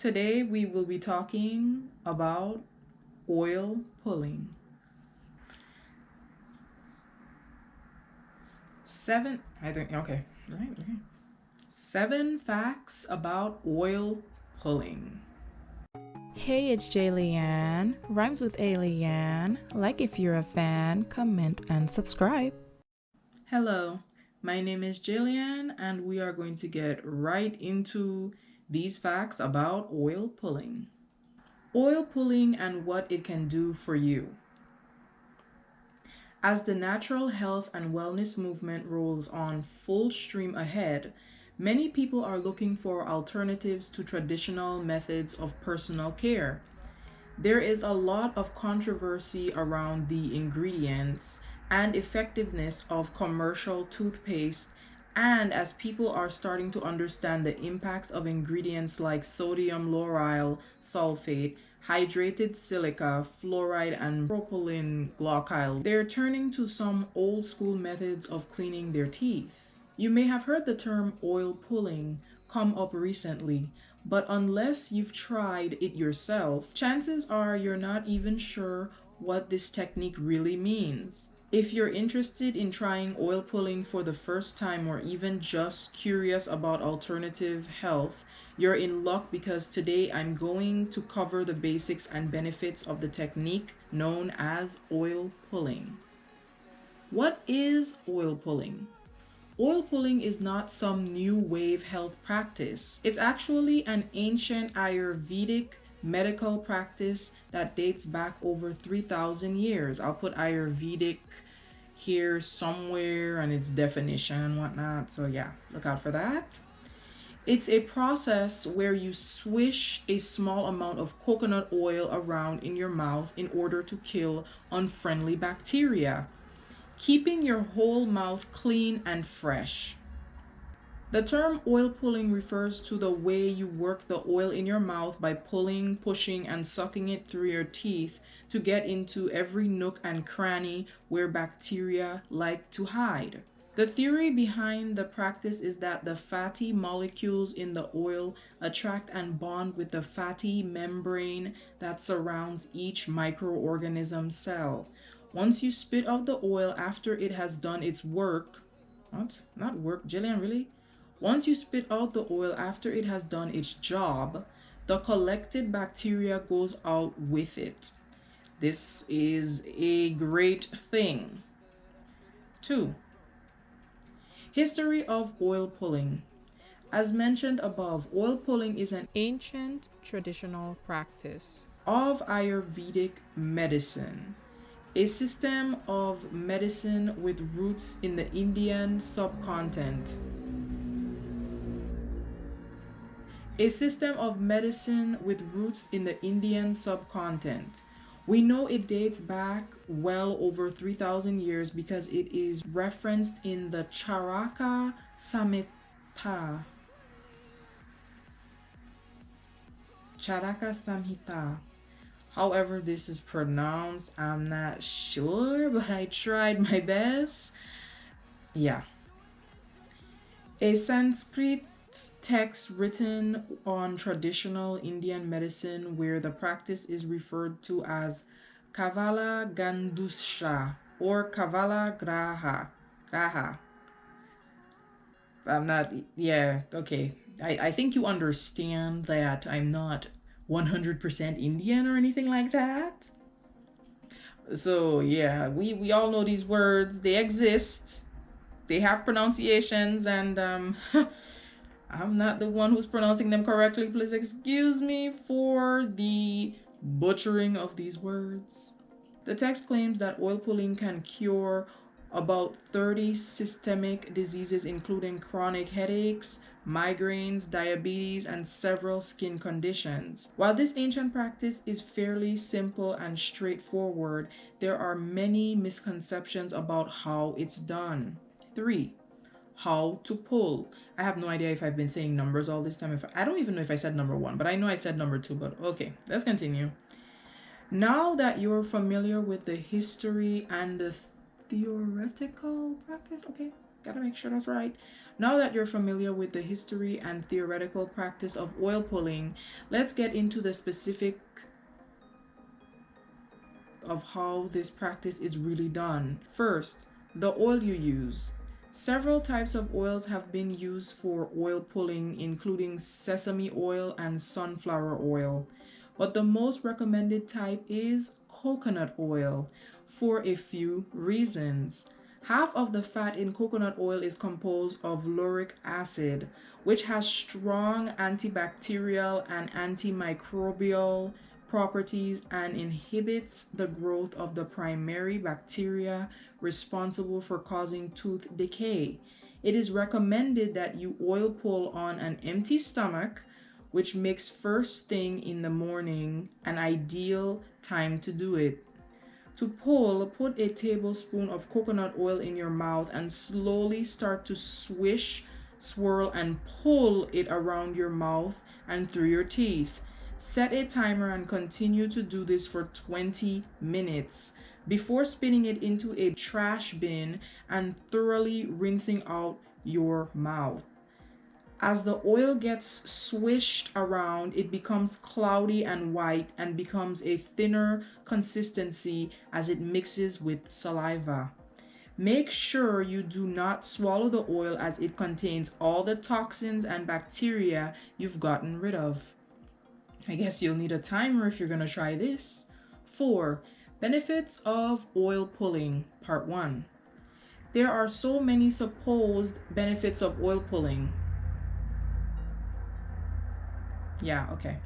Today we will be talking about oil pulling. Okay. Right. 7 facts about oil pulling. Hey, it's Jaliane. Rhymes with Aliane. Like if you're a fan, comment and subscribe. Hello, my name is Jaliane, and we are going to get right into these facts about oil pulling. Oil pulling and what it can do for you. As the natural health and wellness movement rolls on full stream ahead, many people are looking for alternatives to traditional methods of personal care. There is a lot of controversy around the ingredients and effectiveness of commercial toothpaste, and as people are starting to understand the impacts of ingredients like sodium lauryl sulfate, hydrated silica, fluoride, and propylene glycol, they're turning to some old school methods of cleaning their teeth. You may have heard the term oil pulling come up recently, but unless you've tried it yourself, chances are you're not even sure what this technique really means. If you're interested in trying oil pulling for the first time or even just curious about alternative health, you're in luck because today I'm going to cover the basics and benefits of the technique known as oil pulling. What is oil pulling? Oil pulling is not some new wave health practice. It's actually an ancient Ayurvedic medical practice that dates back over 3,000 years. I'll put Ayurvedic here somewhere and its definition and whatnot. So, yeah, look out for that. It's a process where you swish a small amount of coconut oil around in your mouth in order to kill unfriendly bacteria, keeping your whole mouth clean and fresh. The term oil pulling refers to the way you work the oil in your mouth by pulling, pushing, and sucking it through your teeth to get into every nook and cranny where bacteria like to hide. The theory behind the practice is that the fatty molecules in the oil attract and bond with the fatty membrane that surrounds each microorganism cell. Once you spit out the oil after it has done its work, what? Not work, Jillian, really? Once you spit out the oil after it has done its job, the collected bacteria goes out with it. This is a great thing. 2. History of oil pulling. As mentioned above, oil pulling is an ancient traditional practice of Ayurvedic medicine, a system of medicine with roots in the Indian subcontinent. A system of medicine with roots in the Indian subcontinent. We know it dates back well over 3,000 years because it is referenced in the Charaka Samhita. Charaka Samhita. However, this is pronounced, I'm not sure, but I tried my best. Yeah. A Sanskrit text written on traditional Indian medicine where the practice is referred to as Kavala Gandusha or Kavala Graha. I'm not, yeah, okay. I think you understand that I'm not 100% Indian or anything like that. So, yeah, we all know these words, they exist, they have pronunciations, and I'm not the one who's pronouncing them correctly. Please excuse me for the butchering of these words. The text claims that oil pulling can cure about 30 systemic diseases, including chronic headaches, migraines, diabetes, and several skin conditions. While this ancient practice is fairly simple and straightforward, there are many misconceptions about how it's done. 3. How to pull. I have no idea if I've been saying numbers all this time. I don't even know if I said number 1, but I know I said number 2, but okay, let's continue. Now that you're familiar with the history and the theoretical practice, okay, gotta make sure that's right. Now that you're familiar with the history and theoretical practice of oil pulling, let's get into the specific of how this practice is really done. First, the oil you use. Several types of oils have been used for oil pulling, including sesame oil and sunflower oil. But the most recommended type is coconut oil for a few reasons. Half of the fat in coconut oil is composed of lauric acid, which has strong antibacterial and antimicrobial properties and inhibits the growth of the primary bacteria responsible for causing tooth decay. It is recommended that you oil pull on an empty stomach, which makes first thing in the morning an ideal time to do it. To pull, put a tablespoon of coconut oil in your mouth and slowly start to swish, swirl, and pull it around your mouth and through your teeth. Set a timer and continue to do this for 20 minutes before spinning it into a trash bin and thoroughly rinsing out your mouth. As the oil gets swished around, it becomes cloudy and white and becomes a thinner consistency as it mixes with saliva. Make sure you do not swallow the oil as it contains all the toxins and bacteria you've gotten rid of. I guess you'll need a timer if you're going to try this. 4. Benefits of oil pulling, Part 1. There are so many supposed benefits of oil pulling. Yeah, okay.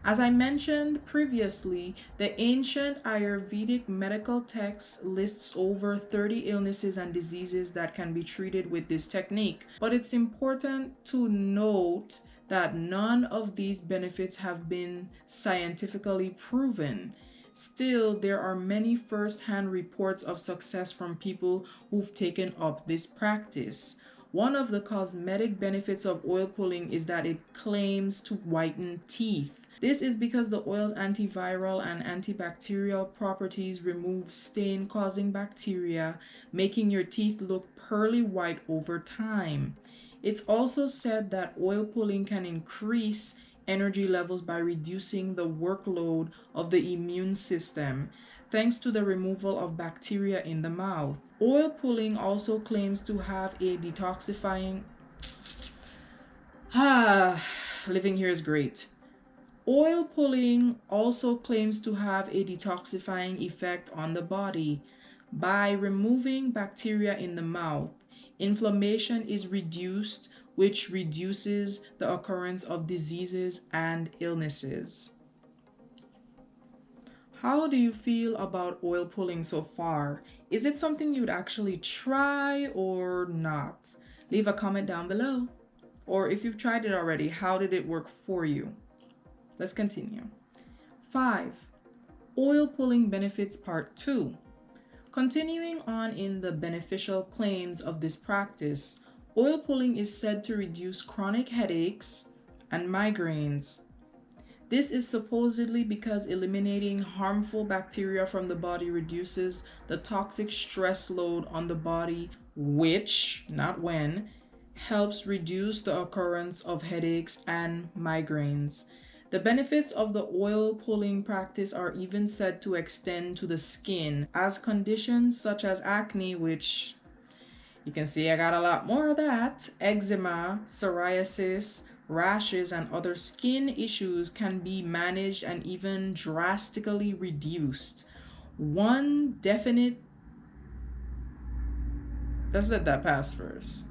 As I mentioned previously, the ancient Ayurvedic medical text lists over 30 illnesses and diseases that can be treated with this technique. But it's important to note that none of these benefits have been scientifically proven. Still, there are many first-hand reports of success from people who've taken up this practice. One of the cosmetic benefits of oil pulling is that it claims to whiten teeth. This is because the oil's antiviral and antibacterial properties remove stain-causing bacteria, making your teeth look pearly white over time. It's also said that oil pulling can increase energy levels by reducing the workload of the immune system, thanks to the removal of bacteria in the mouth. Oil pulling also claims to have a detoxifying... living here is great. Oil pulling also claims to have a detoxifying effect on the body. By removing bacteria in the mouth, inflammation is reduced, which reduces the occurrence of diseases and illnesses. How do you feel about oil pulling so far? Is it something you'd actually try or not? Leave a comment down below. Or if you've tried it already, how did it work for you? Let's continue. 5. Oil pulling benefits, Part 2. Continuing on in the beneficial claims of this practice, oil pulling is said to reduce chronic headaches and migraines. This is supposedly because eliminating harmful bacteria from the body reduces the toxic stress load on the body, which, not when, helps reduce the occurrence of headaches and migraines. The benefits of the oil pulling practice are even said to extend to the skin, as conditions such as acne, which you can see I got a lot more of that, eczema, psoriasis, rashes, and other skin issues can be managed and even drastically reduced. Let's let that pass first.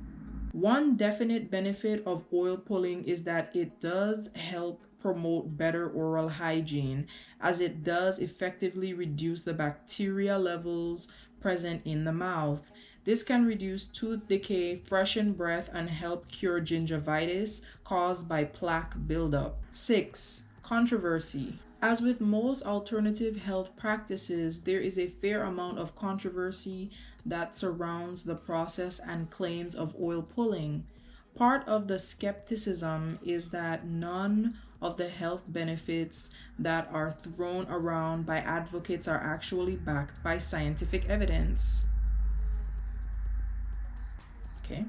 One definite benefit of oil pulling is that it does help promote better oral hygiene, as it does effectively reduce the bacteria levels present in the mouth. This can reduce tooth decay, freshen breath, and help cure gingivitis caused by plaque buildup. 6. Controversy. As with most alternative health practices, there is a fair amount of controversy that surrounds the process and claims of oil pulling. Part of the skepticism is that none of the health benefits that are thrown around by advocates are actually backed by scientific evidence. Okay.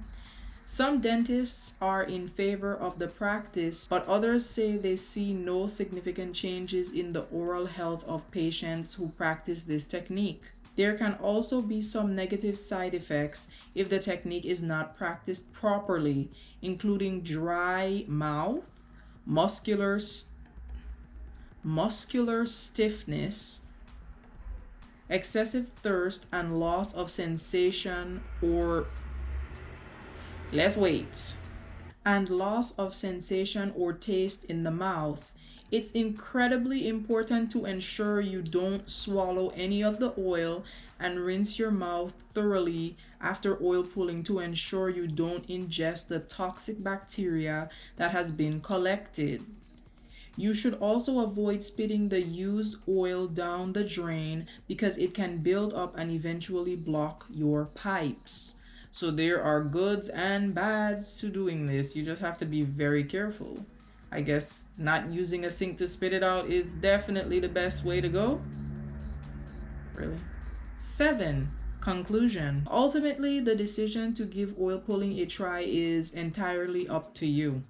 Some dentists are in favor of the practice, but others say they see no significant changes in the oral health of patients who practice this technique. There can also be some negative side effects if the technique is not practiced properly, including dry mouth, muscular stiffness, excessive thirst, and loss of sensation or taste in the mouth. It's incredibly important to ensure you don't swallow any of the oil and rinse your mouth thoroughly after oil pulling to ensure you don't ingest the toxic bacteria that has been collected. You should also avoid spitting the used oil down the drain because it can build up and eventually block your pipes. So there are goods and bads to doing this. You just have to be very careful. I guess not using a sink to spit it out is definitely the best way to go. Really? 7. Conclusion. Ultimately, the decision to give oil pulling a try is entirely up to you.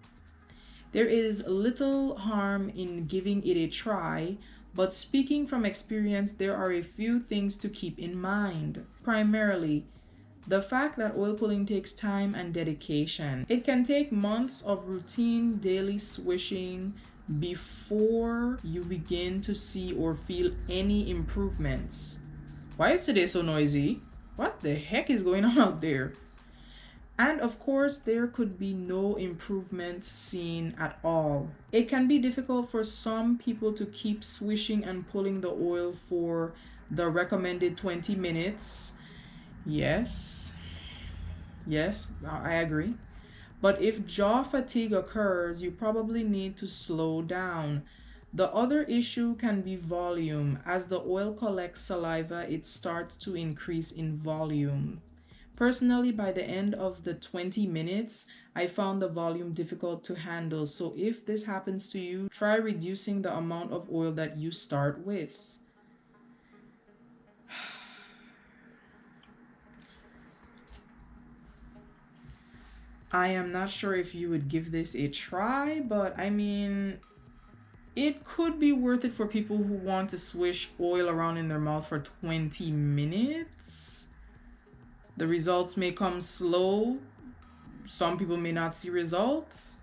There is little harm in giving it a try, but speaking from experience, there are a few things to keep in mind. Primarily, the fact that oil pulling takes time and dedication. It can take months of routine daily swishing before you begin to see or feel any improvements. Why is today so noisy? What the heck is going on out there? And of course, there could be no improvements seen at all. It can be difficult for some people to keep swishing and pulling the oil for the recommended 20 minutes. Yes, I agree. But if jaw fatigue occurs, you probably need to slow down. The other issue can be volume. As the oil collects saliva, it starts to increase in volume. Personally, by the end of the 20 minutes, I found the volume difficult to handle. So if this happens to you, try reducing the amount of oil that you start with. I am not sure if you would give this a try, but I mean, it could be worth it for people who want to swish oil around in their mouth for 20 minutes. The results may come slow. Some people may not see results.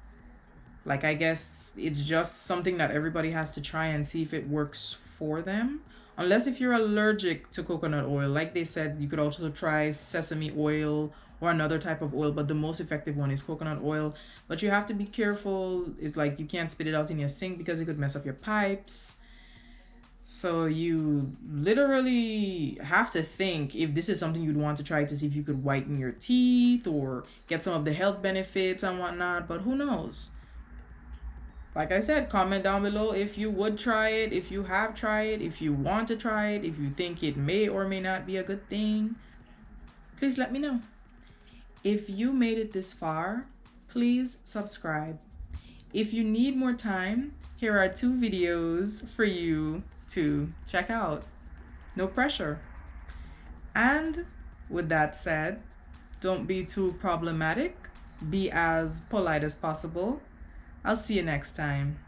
Like, I guess it's just something that everybody has to try and see if it works for them. Unless if you're allergic to coconut oil. Like they said, you could also try sesame oil or another type of oil, but the most effective one is coconut oil. But you have to be careful. It's like you can't spit it out in your sink because it could mess up your pipes. So you literally have to think if this is something you'd want to try to see if you could whiten your teeth or get some of the health benefits and whatnot, but who knows? Like I said, comment down below if you would try it, if you have tried it, if you want to try it, if you think it may or may not be a good thing. Please let me know. If you made it this far, please subscribe. If you need more time, here are 2 videos for you to check out. No pressure. And with that said, don't be too problematic. Be as polite as possible. I'll see you next time.